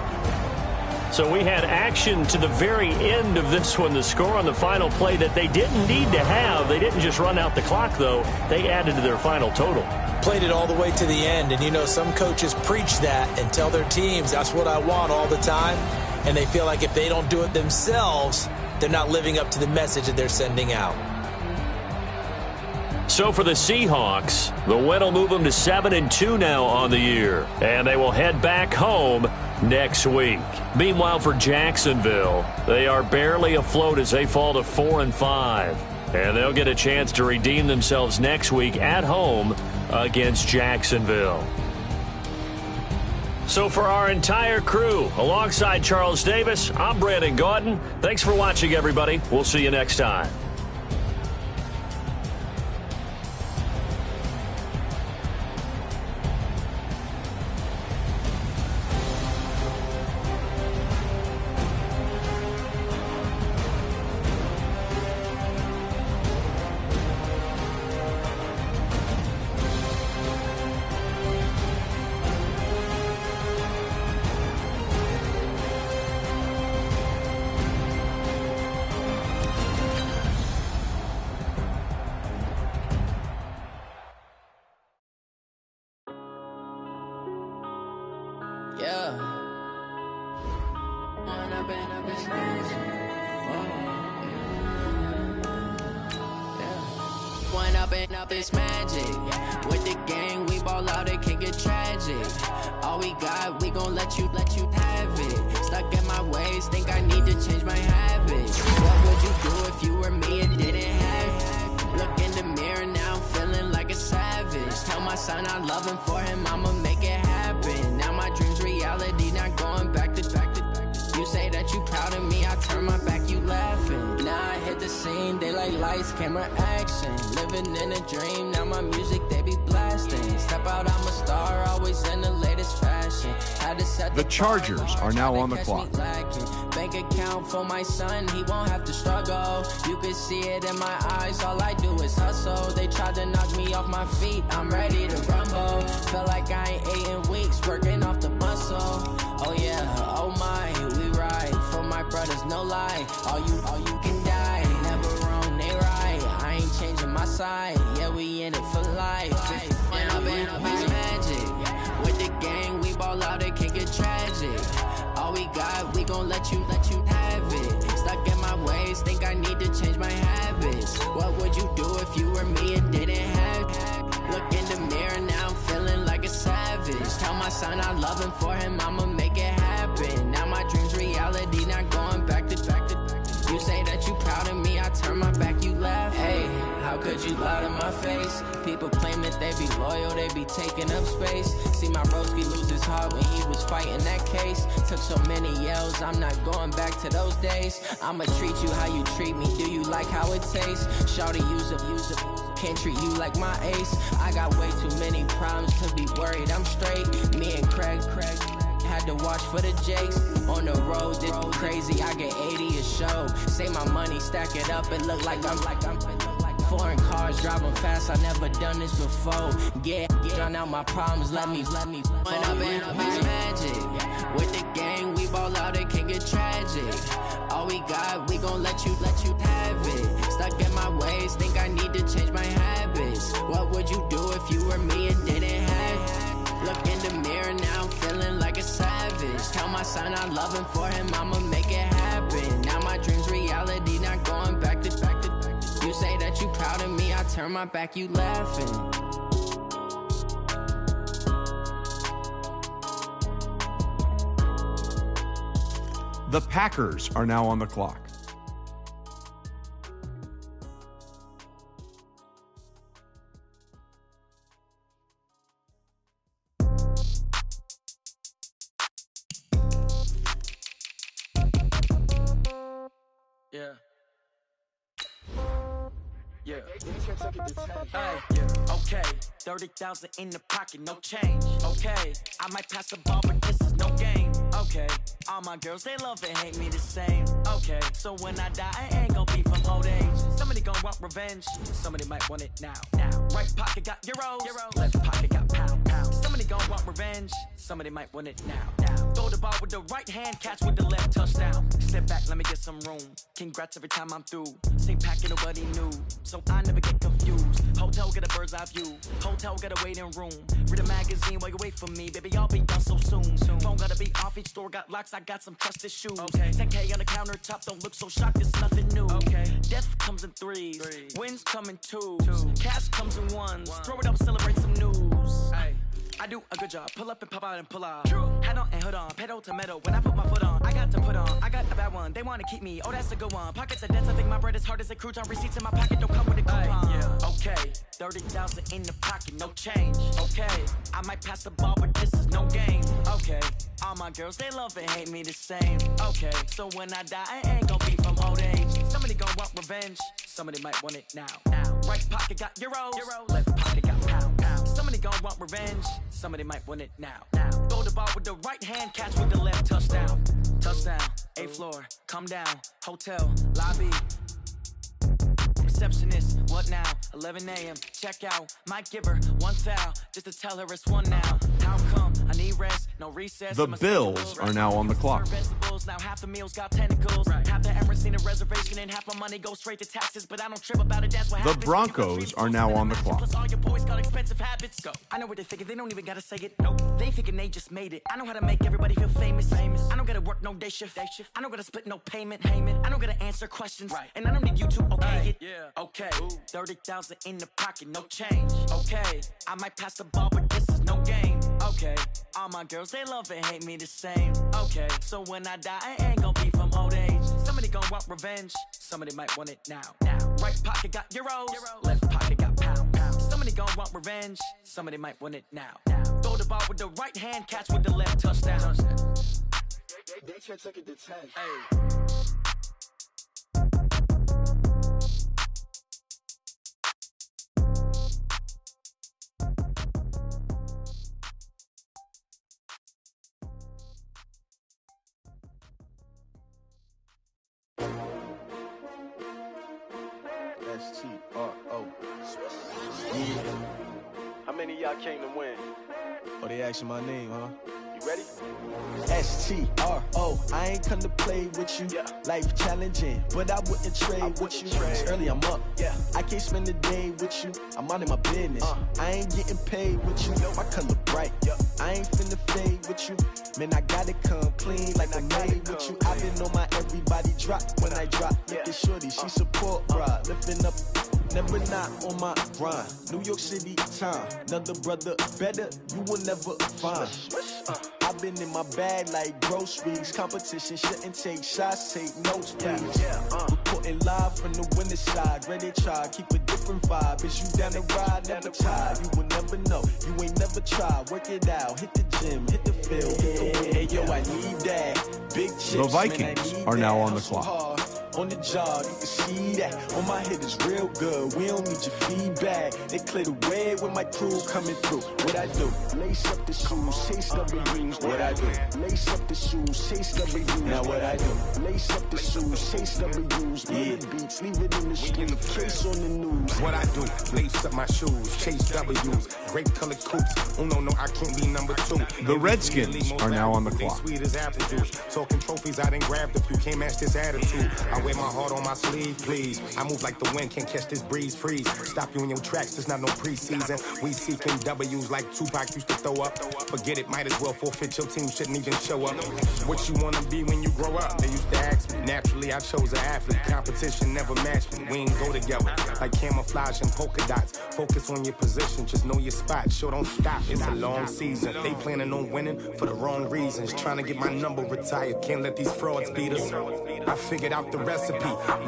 So we had action to the very end of this one. The score on the final play that they didn't need to have. They didn't just run out the clock, though. They added to their final total. Played it all the way to the end. And, you know, some coaches preach that and tell their teams, that's what I want all the time. And they feel like if they don't do it themselves, they're not living up to the message that they're sending out. So for the Seahawks, the win will move them to 7-2 now on the year. And they will head back home next week. Meanwhile, for Jacksonville, they are barely afloat as they fall to 4-5. And they'll get a chance to redeem themselves next week at home against Jacksonville. So for our entire crew, alongside Charles Davis, I'm Brandon Gaudin. Thanks for watching, everybody. We'll see you next time. It's magic. With the gang, we ball out, it can get tragic. All we got, we gon' let you have it. Stuck in my ways, think I need to change my habits. What would you do if you were me and didn't have it? Look in the mirror, now I'm feeling like a savage. Tell my son I love him, for him I'ma make it happen. Now my dream's reality, not going back to. You say that you proud of me, I turn my back, you laughing. Now I hit the scene, they like lights, camera, action. Living in a dream, now my music, they be blasting. Step out, I'm a star, always in the latest fashion. Had to set the Chargers are now on the clock. Bank account for my son, he won't have to struggle. You can see it in my eyes, all I do is hustle. They tried to knock me off my feet, I'm ready to rumble. Feel like I ain't ate in weeks, working off the muscle. Oh yeah, oh my, we ride for my brothers, no lie. All you can die, never wrong, they right. I ain't changing my side, yeah, we in it for life. When I've been magic, with ways, think I need to change my habits. What would you do if you were me and didn't have? Look in the mirror, now I'm feeling like a savage. Tell my son I love him, for him I'ma make it happen. Now my dream's reality, not going back to. You say that you proud of me, I turn my back, you laugh. Hey, how could you lie to my face? People claim that they be loyal, they be taking up space. See my broski lose his heart when he was fighting that case. Took so many yells, I'm not going back to those days. I'ma treat you how you treat me, do you like how it tastes? Shawty, use it, can't treat you like my ace. I got way too many problems to be worried, I'm straight. Me and Craig had to watch for the Jakes. On the road, this crazy, I get 80 a show. Say my money, stack it up, it look like I'm foreign cars, driving fast, I never done this before. Yeah, drown out my problems, let me When up in a bitch magic. With the gang, we ball out, it can get tragic. All we got, we gon' let you have it. Stuck in my ways, think I need to change my habits. What would you do if you were me and didn't have? Look in the mirror, now I'm feeling like a savage. Tell my son I love him, for him I'ma make it happen. Now my dream's reality, not going back to. You say that you proud of me, I turn my back, you laughing. The Packers are now on the clock. Yeah. Okay, 30,000 in the pocket, no change. Okay, I might pass the ball, but this is no game. Okay, all my girls, they love and hate me the same. Okay, so when I die, I ain't gon' be from old age. Somebody gon' want revenge, somebody might want it now. Right pocket got euros, left pocket got pounds. Somebody gon' want revenge, somebody might want it now. Throw the ball with the right hand, catch with the left, touchdown. Step back, let me get some room. Congrats every time I'm through. Same packet, nobody knew, so I never get confused. Hotel get a bird's eye view. Hotel got a waiting room. Read a magazine while you wait for me, baby. I'll be done so soon. Phone gotta be off, each store got locks. I got some trusted shoes. 10K on the countertop, don't look so shocked. It's nothing new. Death comes in threes. Wins come in twos. Cash comes in ones. Throw it up, celebrate some news. I do a good job. Pull up and pop out and pull out. Hat on and hood on. Pedal to metal. When I put my foot on, I got to put on. I got a bad one. They want to keep me. Oh, that's a good one. Pockets are dense. I think my bread is hard as a crouton. Receipts in my pocket don't come with a coupon. Okay, 30,000 in the pocket, no change. Okay, I might pass the ball, but this is no game. Okay, all my girls, they love and hate me the same. Okay, so when I die, I ain't gon' be from old age. Somebody gon' want revenge. Somebody might want it now. Right pocket got euros. Left pocket got pounds. Somebody gon' want revenge. Somebody might want it now. Throw the ball with the right hand, catch with the left, touchdown. Touchdown, 8th floor, come down, hotel, lobby. Receptionist, what now? 11 a.m., check out. Might give her one foul, just to tell her it's one now. How come? I need rest, no recess. The Bills are now on the clock. Now half the meals got tentacles. Half the Emirates need a reservation and half my money goes straight to taxes. But I don't trip about it, that's what happens. The Broncos are now on the clock. Plus all your boys got expensive habits. Go. I know what they thinking, they don't even gotta say it. Nope. They thinking they just made it. I know how to make everybody feel famous. I don't gotta work no day shift. I don't gotta split no payment. I don't gotta answer questions. And I don't need you to okay it. Okay, 30,000 in the pocket, no change. Okay, I might pass the ball, but this is no game. Okay, all my girls, they love and hate me the same. Okay, so when I die, I ain't gon' be from old age. Somebody gon' want revenge, somebody might want it now. Right pocket got euros, left pocket got pounds. Somebody gon' want revenge, somebody might want it now. Throw the ball with the right hand, catch with the left, touchdown. They took it to 10. STRO. Yeah. How many of y'all came to win? Oh, they asking my name, huh? You ready? STRO, I ain't come to play with you. Life challenging, but I wouldn't trade with you. It's early, I'm up. I can't spend the day with you. I'm out in my business. I ain't getting paid with you. My color bright. I ain't finna fade with you. Man, I gotta come clean like I made with you. I've been on my everybody drop when I drop. Look at shorty, she support, bruh. Lifting up. Never not on my grind. New York City time. Another brother better, you will never find. I've been in my bag like groceries. Competition shouldn't take shots, take notes, please. Reporting live from the winter side. Ready to try, keep a different vibe. Is you down the ride, never tired. You will never know, you ain't never tried. Work it out, hit the gym, hit the field, hit the wind. Hey yo, I need that. Big chips, the Vikings man, are now on the hustle clock. Hard. On the job, you can see that. On my head is real good. We don't need your feedback. They clear the way when my crew coming through. What I do? Lace up the shoes, chase W's. What I do? Lace up the shoes, chase W's. Now what I do? Lace up the shoes, chase W's. Yeah, beats, leave it in the street. Case on the news. What I do? Lace up my shoes, chase W's. Great colored coops. Oh no, I can't be number 2. The Redskins are now on the clock. Sweet as apple juice. Talking trophies, I done grabbed a few. Can't match this attitude. I wear my heart on my sleeve, please. I move like the wind, can't catch this breeze, freeze. Stop you in your tracks, there's not no preseason. We seeking W's like Tupac used to throw up. Forget it, might as well forfeit, your team shouldn't even show up. What you wanna be when you grow up? They used to ask me. Naturally, I chose an athlete. Competition never matched me. We ain't go together. Like camouflage and polka dots. Focus on your position, just know your spot. Sure, don't stop, it's a long season. They planning on winning for the wrong reasons. Trying to get my number retired, can't let these frauds beat us. I figured out the recipe.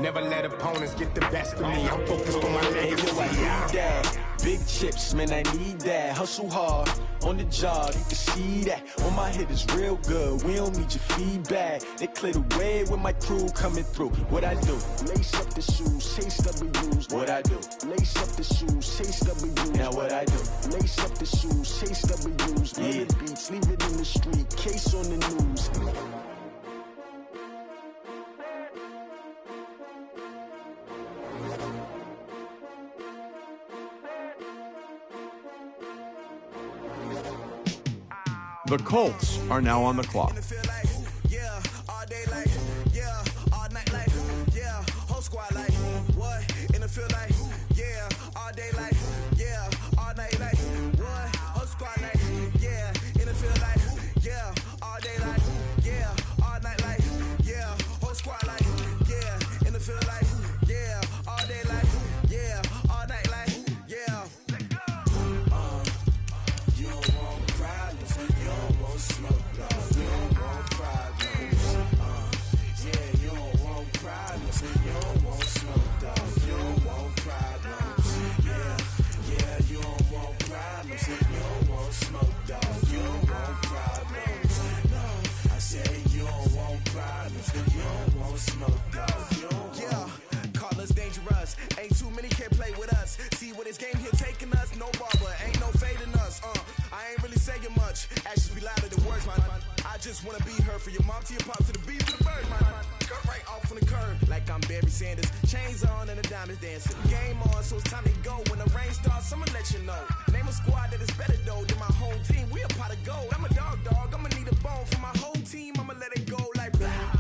Never let opponents get the best of me. I'm focused on my legacy. I need that. Big chips, man, I need that. Hustle hard on the job, you can see that. On my head is real good. We don't need your feedback. They clear the way when my crew coming through. What I do? Lace up the shoes, chase W's. What I do? Lace up the shoes, chase W's. Now what I do? Lace up the shoes, chase W's. Yeah, beats, leave it in the street. Case on the news. The Colts are now on the clock.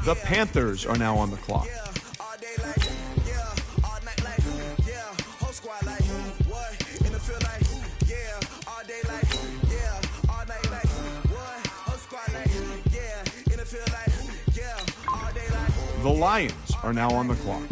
The Panthers are now on the clock. The Lions are now on the clock.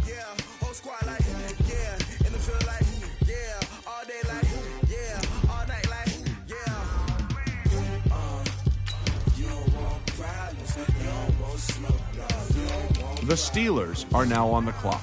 The Steelers are now on the clock.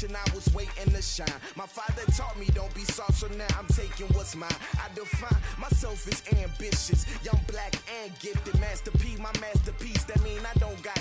I was waiting to shine. My father taught me don't be soft, so now I'm taking what's mine. I define myself as ambitious, young, black, and gifted. Master P, my masterpiece. That mean I don't got